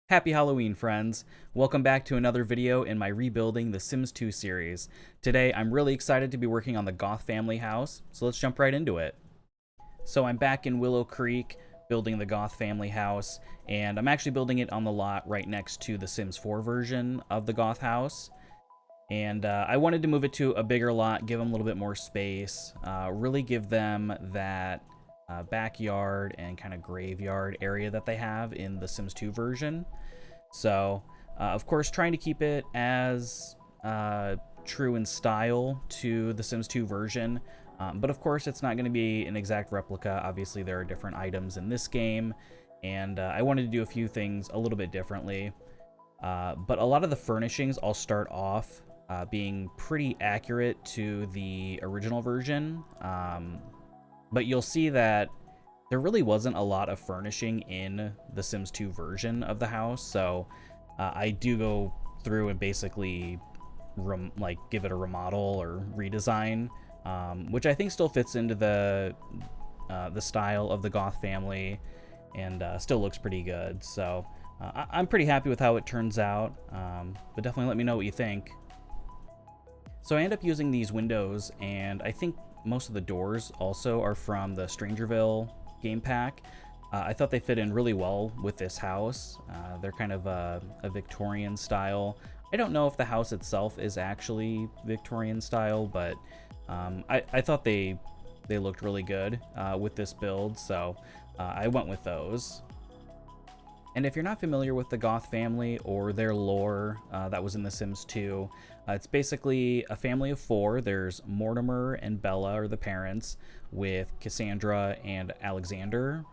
Happy Halloween, friends! Welcome back to another video in my Rebuilding The Sims 2 series. Today, I'm really excited to be working on the Goth family house, so let's jump right into it. So I'm back in Willow Creek, building the Goth family house, and I'm actually building it on the lot right next to the Sims 4 version of the Goth house. And I wanted to move it to a bigger lot, give them a little bit more space, really give them that backyard and kind of graveyard area that they have in the Sims 2 version. So, of course, trying to keep it as true in style to the Sims 2 version. But of course, it's not going to be an exact replica. Obviously, there are different items in this game, and I wanted to do a few things a little bit differently. But a lot of the furnishings I'll start off being pretty accurate to the original version. But you'll see that there really wasn't a lot of furnishing in the Sims 2 version of the house, so I do go through and basically give it a remodel or redesign, which I think still fits into the style of the Goth family and still looks pretty good. So I'm pretty happy with how it turns out, but definitely let me know what you think. So I end up using these windows, and I think most of the doors also are from the Strangerville game pack. I thought they fit in really well with this house. They're kind of a Victorian style. I don't know if the house itself is actually Victorian style, but I thought they looked really good with this build, so I went with those. And if you're not familiar with the Goth family or their lore that was in The Sims 2, it's basically a family of four. There's Mortimer and Bella are the parents, with Cassandra and Alexander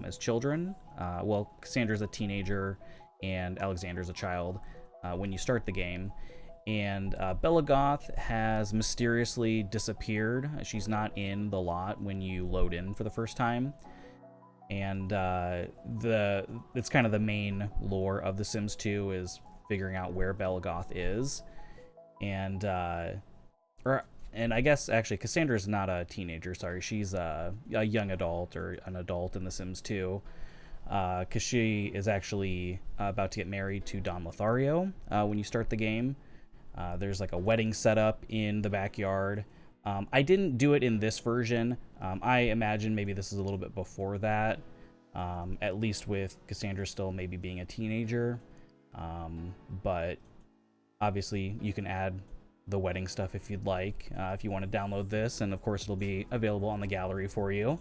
as children. Well, Cassandra's a teenager and Alexander's a child when you start the game. And Bella Goth has mysteriously disappeared. She's not in the lot when you load in for the first time. And it's kind of the main lore of The Sims 2 is figuring out where Bella Goth is. And I guess actually Cassandra's not a teenager, sorry. She's a young adult or an adult in The Sims 2. Because she is actually about to get married to Don Lothario when you start the game. There's like a wedding setup in the backyard. I didn't do it in this version. I imagine maybe this is a little bit before that, at least with Cassandra still maybe being a teenager. But obviously you can add the wedding stuff if you'd like, if you want to download this, and of course it'll be available on the gallery for you.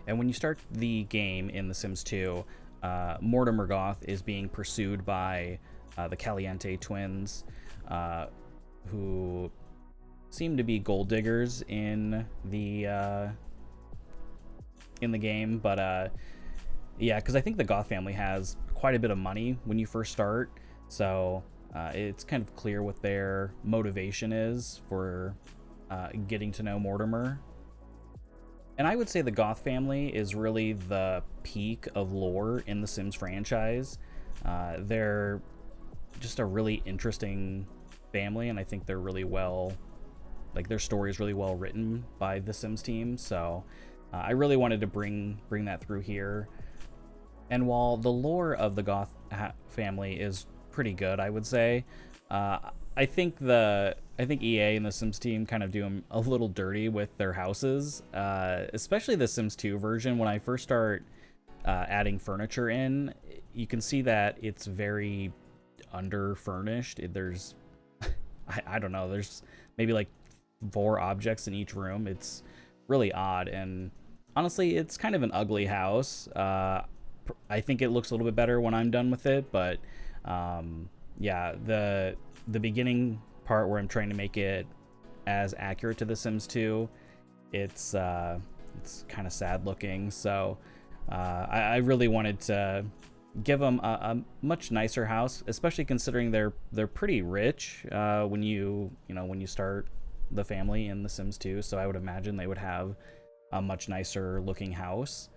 And when you start the game in The Sims 2, Mortimer Goth is being pursued by the Caliente twins, who seem to be gold diggers in the game. But yeah, because I think the Goth family has quite a bit of money when you first start, so it's kind of clear what their motivation is for getting to know Mortimer. And I would say the Goth family is really the peak of lore in the Sims franchise. They're just a really interesting family, and I think they're really well, like their story is really well written by the Sims team. So I really wanted to bring that through here. And while the lore of the Goth family is pretty good, I would say, I think EA and the Sims team kind of do them a little dirty with their houses, especially the Sims 2 version. When I first start adding furniture in, you can see that it's very under furnished. There's I don't know, there's maybe like 4 objects in each room. It's really odd, and honestly it's kind of an ugly house. I think it looks a little bit better when I'm done with it, but yeah, the beginning part where I'm trying to make it as accurate to The Sims 2, it's kind of sad looking. So I really wanted to give them a much nicer house, especially considering they're pretty rich when you start the family in The Sims 2. So I would imagine they would have a much nicer looking house.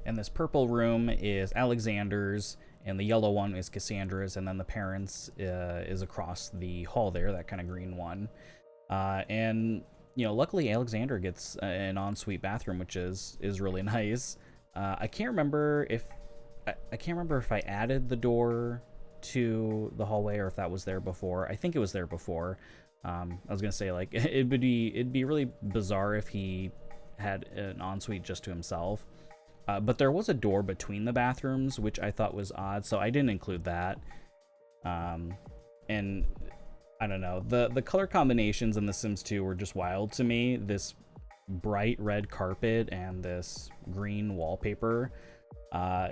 And this purple room is Alexander's, and the yellow one is Cassandra's, and then the parents is across the hall there, that kind of green one. And luckily Alexander gets an ensuite bathroom, which is really nice. I can't remember if I can't remember if I added the door to the hallway or if that was there before. I think it was there before. I was gonna say, like, it'd be really bizarre if he had an ensuite just to himself. But there was a door between the bathrooms, which I thought was odd, so I didn't include that. And I don't know, the color combinations in The Sims 2 were just wild to me. This bright red carpet and this green wallpaper.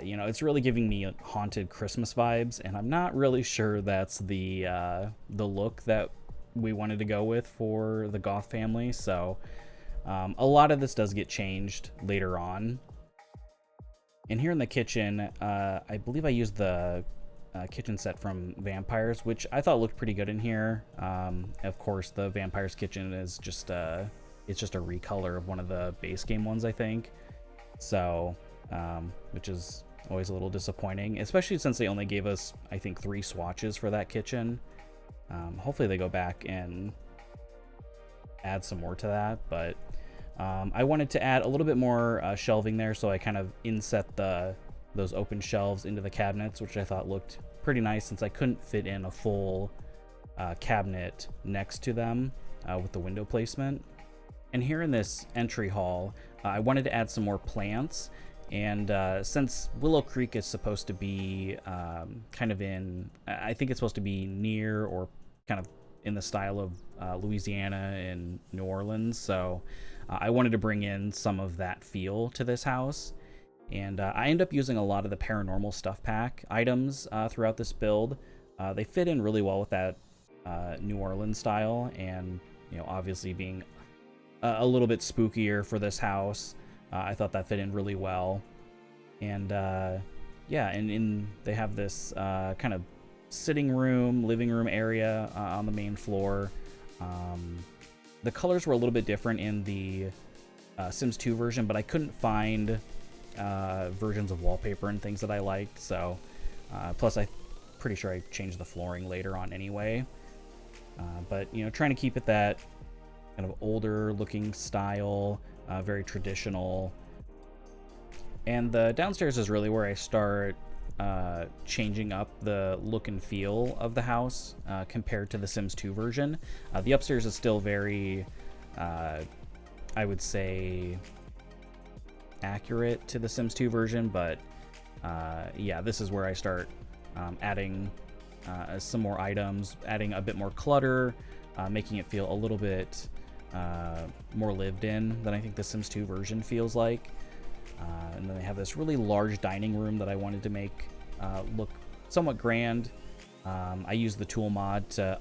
You know, it's really giving me haunted Christmas vibes, and I'm not really sure that's the look that we wanted to go with for the Goth family. So a lot of this does get changed later on. And here in the kitchen, I believe I used the kitchen set from Vampires, which I thought looked pretty good in here. Of course, the Vampires kitchen is just it's just a recolor of one of the base game ones, I think. So, which is always a little disappointing, especially since they only gave us, I think, 3 swatches for that kitchen. Hopefully they go back and add some more to that, but I wanted to add a little bit more shelving there, so I kind of inset those open shelves into the cabinets, which I thought looked pretty nice since I couldn't fit in a full cabinet next to them with the window placement. And here in this entry hall, I wanted to add some more plants, and since Willow Creek is supposed to be kind of in, I think it's supposed to be near or kind of in the style of Louisiana and New Orleans, so I wanted to bring in some of that feel to this house. And I end up using a lot of the paranormal stuff pack items throughout this build. They fit in really well with that New Orleans style, and you know, obviously being a little bit spookier for this house, I thought that fit in really well. And yeah, and they have this kind of sitting room, living room area on the main floor. The colors were a little bit different in the Sims 2 version, but I couldn't find versions of wallpaper and things that I liked. So, plus I'm pretty sure I changed the flooring later on anyway. But you know, trying to keep it that kind of older looking style, very traditional. And the downstairs is really where I start changing up the look and feel of the house compared to the Sims 2 version. The upstairs is still very, I would say, accurate to the Sims 2 version, but yeah, this is where I start adding some more items, adding a bit more clutter, making it feel a little bit more lived in than I think the Sims 2 version feels like. And then they have this really large dining room that I wanted to make look somewhat grand. I used the tool mod to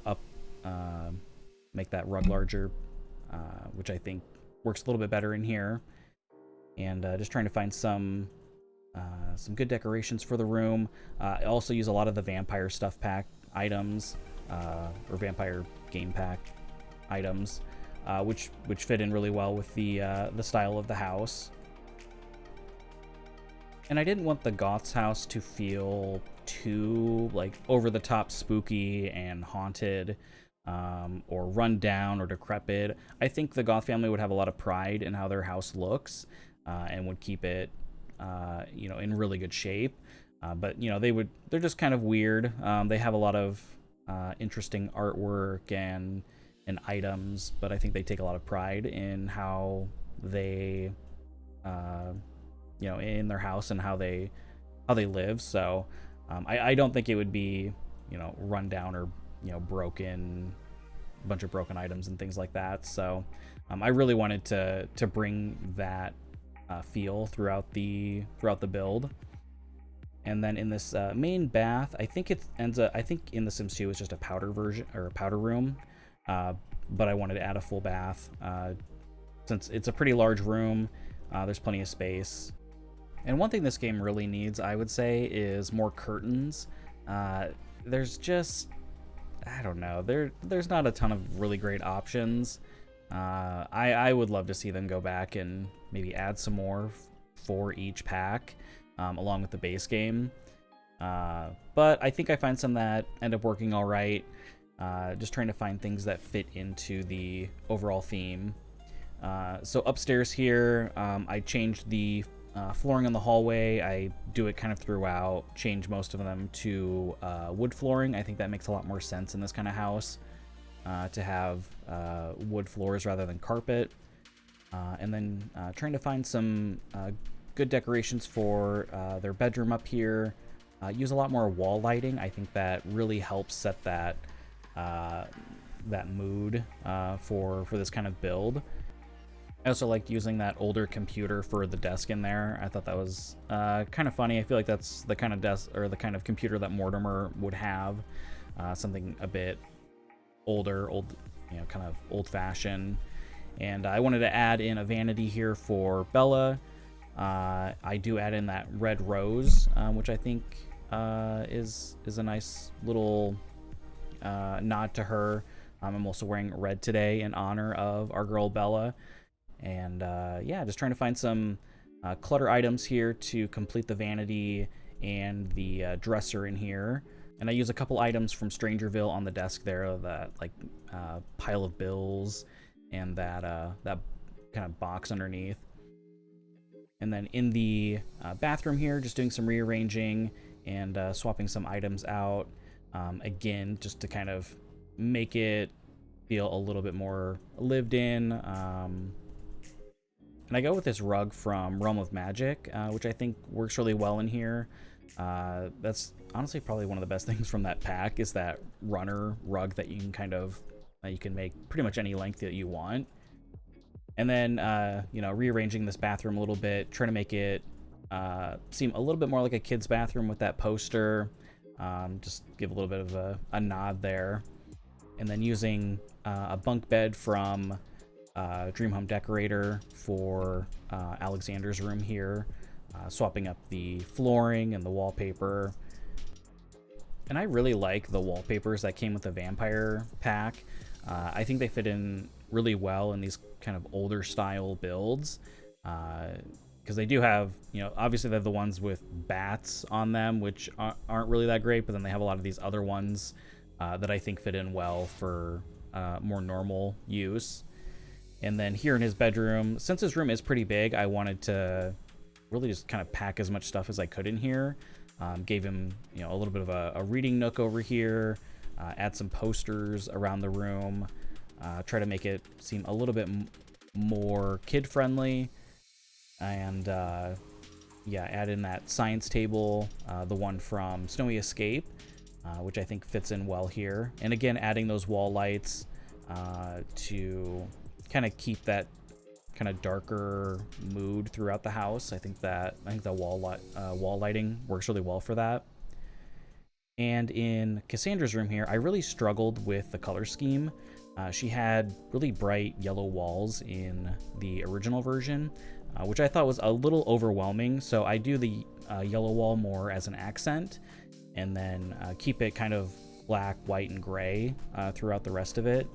make that rug larger, which I think works a little bit better in here. And just trying to find some good decorations for the room. I also use a lot of the vampire stuff pack items, or vampire game pack items, which fit in really well with the style of the house. And I didn't want the Goth's house to feel too like over the top spooky and haunted, or run down or decrepit. I think the Goth family would have a lot of pride in how their house looks, and would keep it, you know, in really good shape. But you know, they're just kind of weird. They have a lot of interesting artwork and items, but I think they take a lot of pride in how they, you know, in their house and how they live. So I don't think it would be, you know, run down or, you know, broken, a bunch of broken items and things like that. So I really wanted to bring that feel throughout the build. And then in this main bath, I think it ends up, I think in the Sims 2 it's just a powder version or a powder room, but I wanted to add a full bath since it's a pretty large room. There's plenty of space. And one thing this game really needs, I would say, is more curtains. There's just, I don't know, there's not a ton of really great options. I would love to see them go back and maybe add some more for each pack, along with the base game. But I think I find some that end up working all right. Just trying to find things that fit into the overall theme. So upstairs here, I changed the flooring in the hallway, I do it kind of throughout, change most of them to wood flooring. I think that makes a lot more sense in this kind of house, to have wood floors rather than carpet. And then trying to find some good decorations for their bedroom up here. Use a lot more wall lighting. I think that really helps set that that mood for this kind of build. I also liked using that older computer for the desk in there. I thought that was kind of funny. I feel like that's the kind of desk or the kind of computer that Mortimer would have. Something a bit older, kind of old-fashioned. And I wanted to add in a vanity here for Bella. I do add in that red rose, which I think is a nice little nod to her. I'm also wearing red today in honor of our girl Bella. And yeah, just trying to find some clutter items here to complete the vanity and the dresser in here. And I use a couple items from Strangerville on the desk there, that like pile of bills and that kind of box underneath. And then in the bathroom here, just doing some rearranging and swapping some items out. Again, just to kind of make it feel a little bit more lived in. And I go with this rug from Realm of Magic, which I think works really well in here. That's honestly probably one of the best things from that pack, is that runner rug that you can kind of, you can make pretty much any length that you want. And then, rearranging this bathroom a little bit, trying to make it seem a little bit more like a kid's bathroom with that poster. Just give a little bit of a nod there. And then using a bunk bed from Dream Home Decorator for Alexander's room here, swapping up the flooring and the wallpaper. And I really like the wallpapers that came with the vampire pack. I think they fit in really well in these kind of older style builds, because they do have, obviously they have the ones with bats on them, which aren't really that great, but then they have a lot of these other ones that I think fit in well for more normal use. And then here in his bedroom, since his room is pretty big, I wanted to really just kind of pack as much stuff as I could in here. Gave him, a little bit of a reading nook over here, add some posters around the room, try to make it seem a little bit more kid-friendly, and add in that science table, the one from Snowy Escape, which I think fits in well here. And again, adding those wall lights to kind of keep that kind of darker mood throughout the house. I think the wall lighting works really well for that. And in Cassandra's room here, I really struggled with the color scheme. She had really bright yellow walls in the original version, which I thought was a little overwhelming. So I do the yellow wall more as an accent, and then keep it kind of black, white, and gray throughout the rest of it.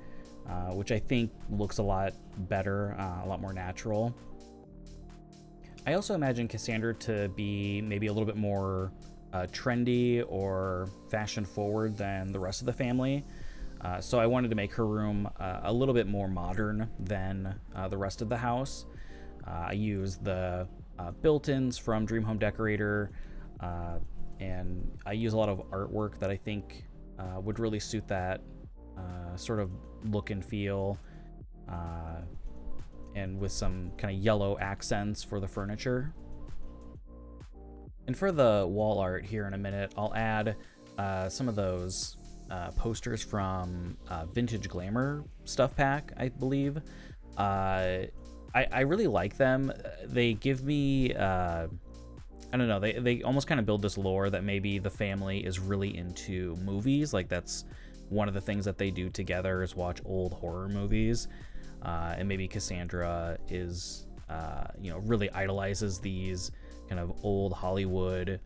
Which I think looks a lot better, a lot more natural. I also imagine Cassandra to be maybe a little bit more trendy or fashion forward than the rest of the family. So I wanted to make her room a little bit more modern than the rest of the house. I used the built-ins from Dream Home Decorator, and I use a lot of artwork that I think would really suit that sort of look and feel, and with some kind of yellow accents for the furniture. And for the wall art here in a minute, I'll add some of those posters from Vintage Glamour stuff pack, I believe. I really like them. They give me, I don't know, they almost kind of build this lore that maybe the family is really into movies. Like, that's one of the things that they do together is watch old horror movies. And maybe Cassandra is, really idolizes these kind of old Hollywood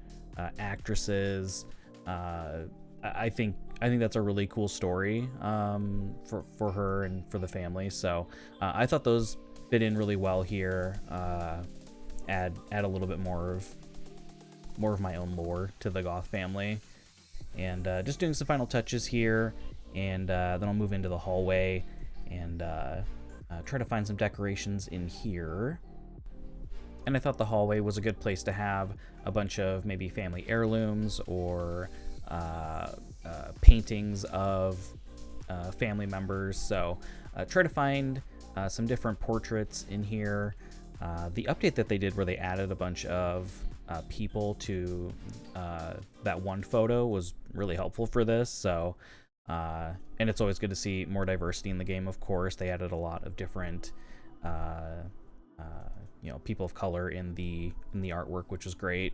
actresses. I think that's a really cool story for her and for the family. So I thought those fit in really well here. Add a little bit more of my own lore to the Goth family. And just doing some final touches here, and then I'll move into the hallway and try to find some decorations in here. And I thought the hallway was a good place to have a bunch of maybe family heirlooms or paintings of family members. So try to find some different portraits in here. The update that they did where they added a bunch of people to that one photo was really helpful for this. So, and it's always good to see more diversity in the game. Of course, they added a lot of different, people of color in the artwork, which is great.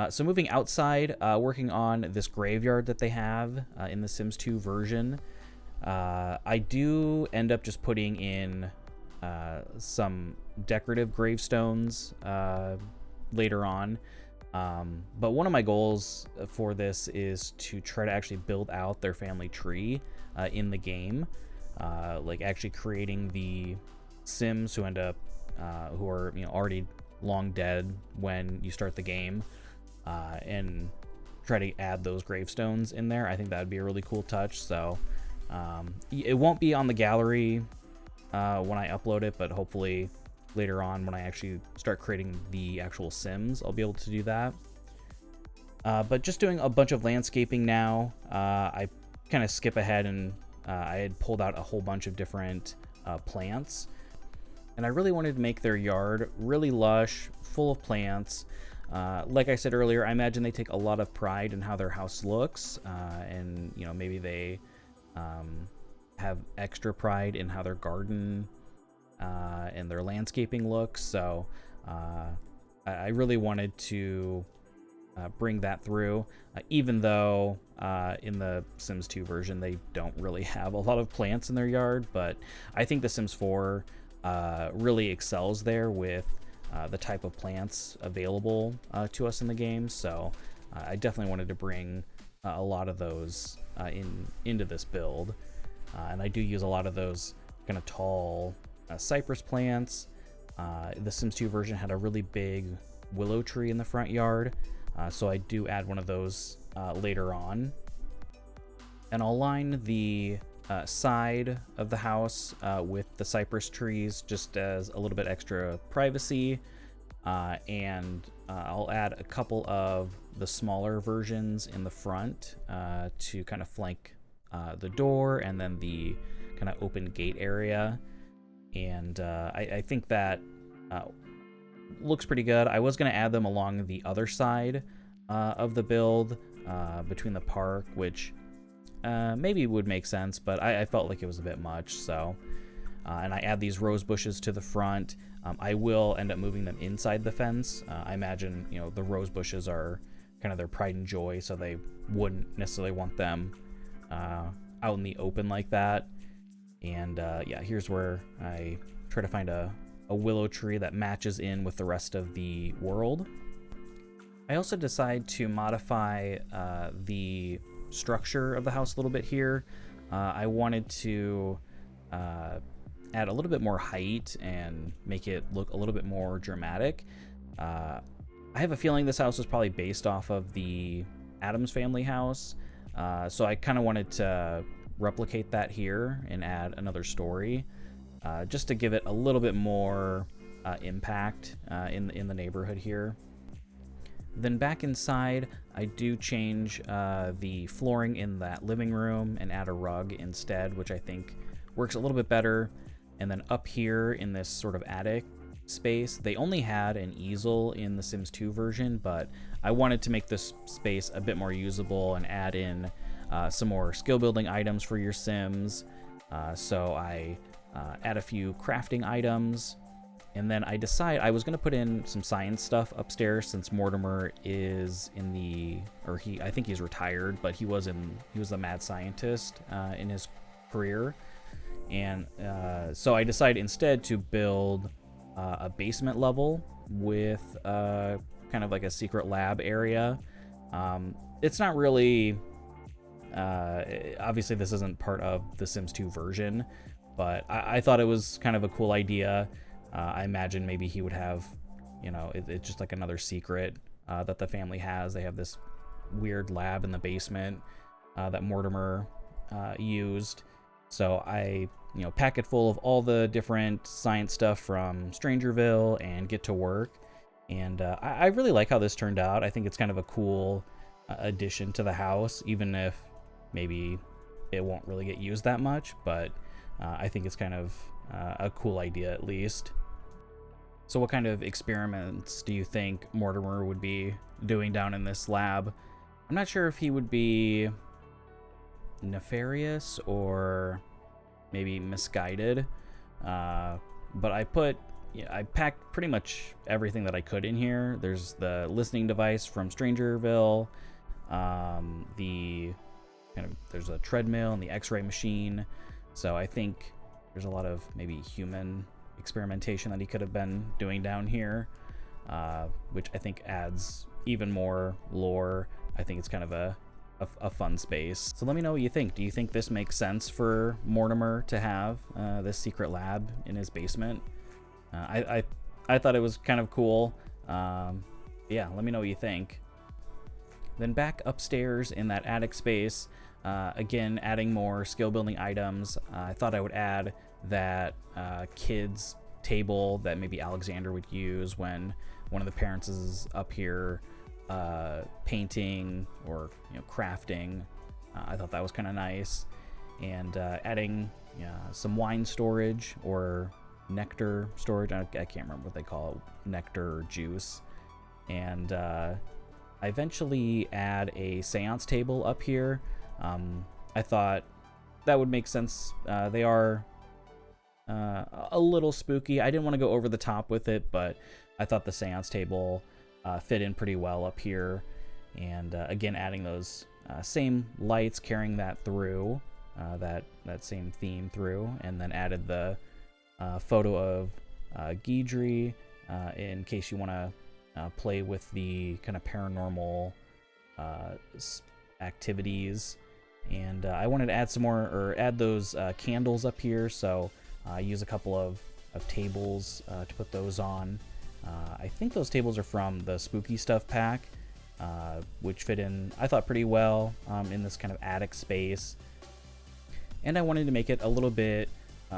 So moving outside, working on this graveyard that they have in the Sims 2 version. I do end up just putting in some decorative gravestones later on. But one of my goals for this is to try to actually build out their family tree in the game, like actually creating the Sims who end up who are already long dead when you start the game, and try to add those gravestones in there. I think that would be a really cool touch. So it won't be on the gallery when I upload it, but hopefully later on when I actually start creating the actual Sims, I'll be able to do that. But just doing a bunch of landscaping now. I kind of skip ahead, and I had pulled out a whole bunch of different plants, and I really wanted to make their yard really lush, full of plants. Like I said earlier, I imagine they take a lot of pride in how their house looks, and maybe they have extra pride in how their garden and their landscaping looks. So I really wanted to bring that through, even though in the Sims 2 version they don't really have a lot of plants in their yard. But I think the Sims 4 really excels there with the type of plants available to us in the game. So I definitely wanted to bring a lot of those into this build, and I do use a lot of those kind of tall cypress plants. The Sims 2 version had a really big willow tree in the front yard, so I do add one of those later on. And I'll line the side of the house with the cypress trees just as a little bit extra privacy, and I'll add a couple of the smaller versions in the front to kind of flank the door and then the kind of open gate area. And I think that looks pretty good. I was going to add them along the other side of the build between the park, which maybe would make sense, but I felt like it was a bit much. So, and I add these rose bushes to the front. I will end up moving them inside the fence. I imagine, the rose bushes are kind of their pride and joy, so they wouldn't necessarily want them out in the open like that. And yeah, here's where I try to find a willow tree that matches in with the rest of the world. I also decide to modify the structure of the house a little bit here. I wanted to add a little bit more height and make it look a little bit more dramatic. I have a feeling this house is probably based off of the Addams Family house, so I kind of wanted to replicate that here and add another story, just to give it a little bit more impact in the neighborhood here. Then back inside, I do change the flooring in that living room and add a rug instead, which I think works a little bit better. And then up here in this sort of attic space, they only had an easel in the Sims 2 version, but I wanted to make this space a bit more usable and add in some more skill building items for your Sims. So I add a few crafting items, and then I decide I was going to put in some science stuff upstairs since Mortimer is in the, or I think he's retired, but he was the mad scientist in his career. And so I decided instead to build a basement level with kind of like a secret lab area. It's not really, obviously this isn't part of the Sims 2 version, but I thought it was kind of a cool idea. I imagine maybe he would have, it's just like another secret that the family has. They have this weird lab in the basement that Mortimer used. So I pack it full of all the different science stuff from Strangerville and get to work. And I really like how this turned out. I think it's kind of a cool addition to the house, even if maybe it won't really get used that much, but I think it's kind of a cool idea at least. So what kind of experiments do you think Mortimer would be doing down in this lab? I'm not sure if he would be nefarious or maybe misguided, but I packed pretty much everything that I could in here. There's the listening device from Strangerville, there's a treadmill and the x-ray machine, so I think there's a lot of maybe human experimentation that he could have been doing down here, which I think adds even more lore. I think it's kind of a fun space. So let me know what you think. Do you think this makes sense for Mortimer to have this secret lab in his basement? I thought it was kind of cool. Yeah, let me know what you think. Then back upstairs in that attic space, again, adding more skill building items. I thought I would add that kids table that maybe Alexander would use when one of the parents is up here painting or crafting. I thought that was kind of nice. And adding some wine storage or nectar storage. I can't remember what they call it, nectar or juice. And I eventually add a seance table up here. I thought that would make sense. They are a little spooky. I didn't want to go over the top with it, but I thought the seance table fit in pretty well up here. And again, adding those same lights, carrying that through, that same theme through, and then added the photo of Guidry in case you want to play with the kind of paranormal activities. And I wanted to add some more, or add those candles up here, so I use a couple of tables to put those on. I think those tables are from the Spooky Stuff pack, which fit in, I thought, pretty well in this kind of attic space. And I wanted to make it a little bit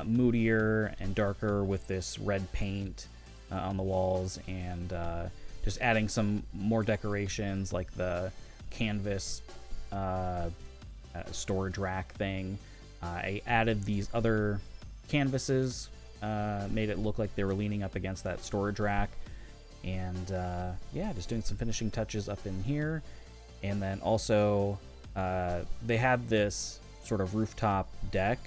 moodier and darker with this red paint on the walls, and just adding some more decorations like the canvas storage rack thing. I added these other canvases, made it look like they were leaning up against that storage rack, and yeah, just doing some finishing touches up in here. And then also they have this sort of rooftop deck,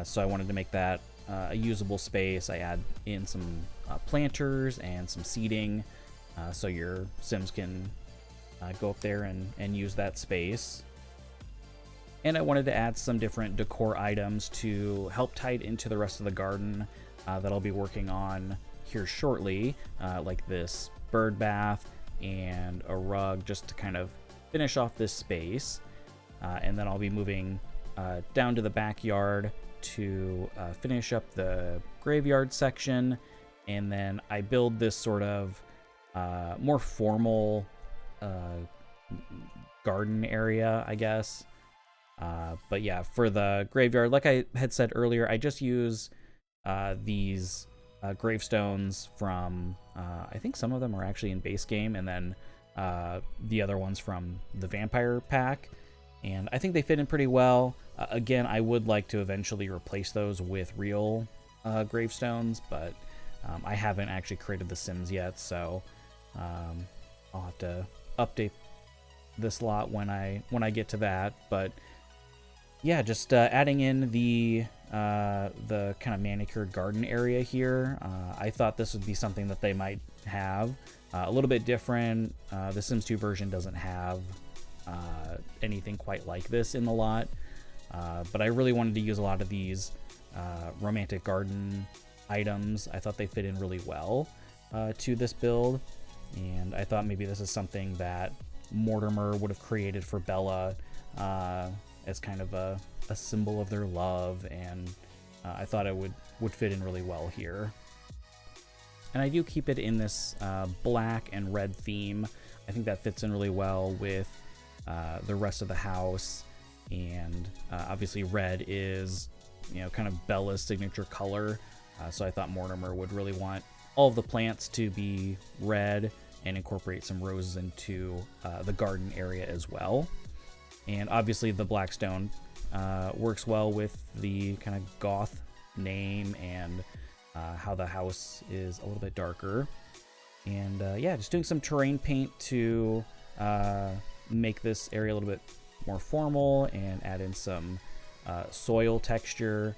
so I wanted to make that a usable space. I add in some planters and some seating, so your Sims can go up there and use that space. And I wanted to add some different decor items to help tie it into the rest of the garden that I'll be working on here shortly, like this bird bath and a rug, just to kind of finish off this space. And then I'll be moving down to the backyard to finish up the graveyard section. And then I build this sort of more formal garden area, I guess. But yeah, for the graveyard, like I had said earlier, I just use these gravestones from, I think some of them are actually in base game, and then the other ones from the vampire pack. And I think they fit in pretty well. Again, I would like to eventually replace those with real gravestones, but I haven't actually created the Sims yet, so I'll have to update this lot when I get to that. But yeah, just adding in the kind of manicured garden area here. I thought this would be something that they might have a little bit different. The Sims 2 version doesn't have anything quite like this in the lot, but I really wanted to use a lot of these romantic garden items. I thought they fit in really well to this build, and I thought maybe this is something that Mortimer would have created for Bella as kind of a symbol of their love, and I thought it would fit in really well here. And I do keep it in this black and red theme. I think that fits in really well with the rest of the house, and obviously red is kind of Bella's signature color. So I thought Mortimer would really want all of the plants to be red and incorporate some roses into the garden area as well. And obviously the Blackstone works well with the kind of goth name and how the house is a little bit darker. And yeah, just doing some terrain paint to make this area a little bit more formal and add in some soil texture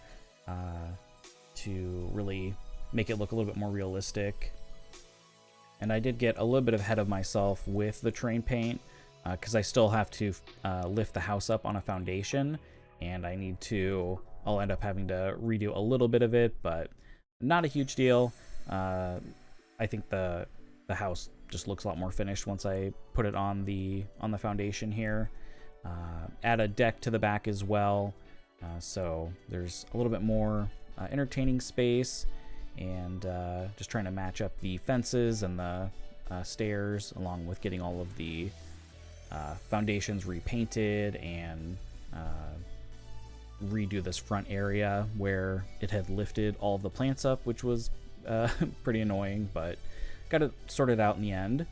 to really make it look a little bit more realistic. And I did get a little bit ahead of myself with the terrain paint because I still have to lift the house up on a foundation, and I'll end up having to redo a little bit of it, but not a huge deal. I think the house just looks a lot more finished once I put it on the foundation here. Add a deck to the back as well, so there's a little bit more entertaining space, and just trying to match up the fences and the stairs, along with getting all of the foundations repainted and redo this front area where it had lifted all of the plants up, which was pretty annoying, but got it sorted out in the end.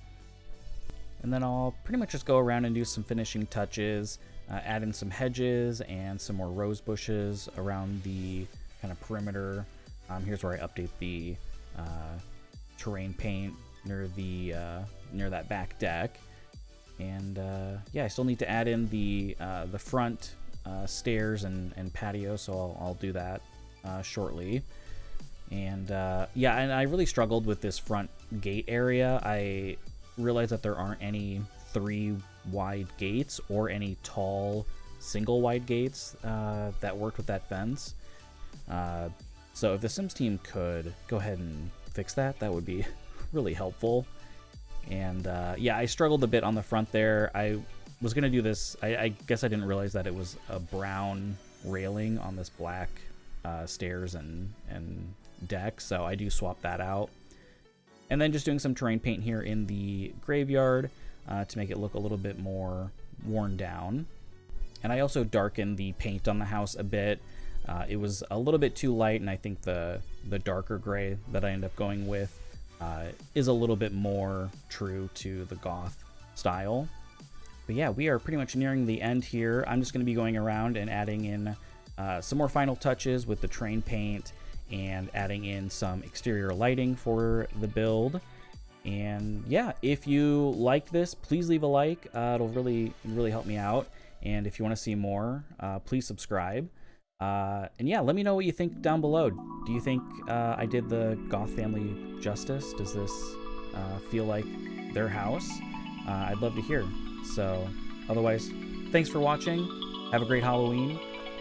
And then I'll pretty much just go around and do some finishing touches, add in some hedges and some more rose bushes around the kind of perimeter. Here's where I update the terrain paint near that back deck. And yeah, I still need to add in the front stairs and patio, so I'll do that shortly. And yeah, and I really struggled with this front gate area. I realized that there aren't any 3 wide gates or any tall single wide gates that worked with that fence. So if the Sims team could go ahead and fix that, that would be really helpful. And yeah, I struggled a bit on the front there. I was going to do this. I guess I didn't realize that it was a brown railing on this black stairs and deck, so I do swap that out. And then just doing some terrain paint here in the graveyard to make it look a little bit more worn down. And I also darkened the paint on the house a bit. It was a little bit too light, and I think the darker gray that I end up going with is a little bit more true to the goth style. But yeah, we are pretty much nearing the end here. I'm just going to be going around and adding in some more final touches with the terrain paint and adding in some exterior lighting for the build. And yeah, if you like this, please leave a like. It'll really help me out. And if you want to see more, please subscribe. And yeah, let me know what you think down below. Do you think I did the Goth family justice? Does this feel like their house? I'd love to hear. So otherwise, thanks for watching. Have a great Halloween,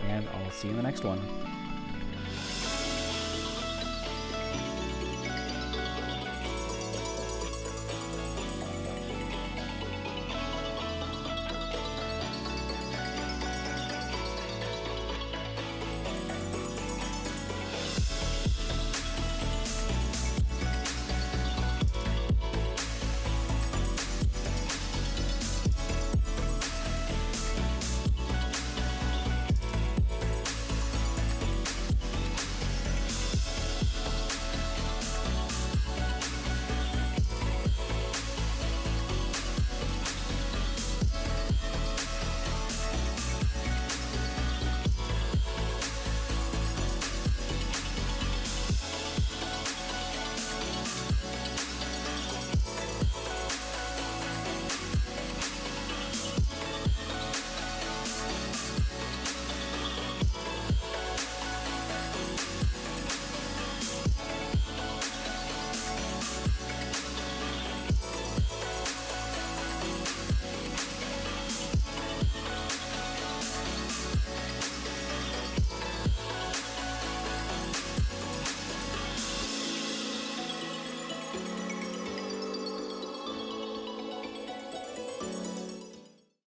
and I'll see you in the next one.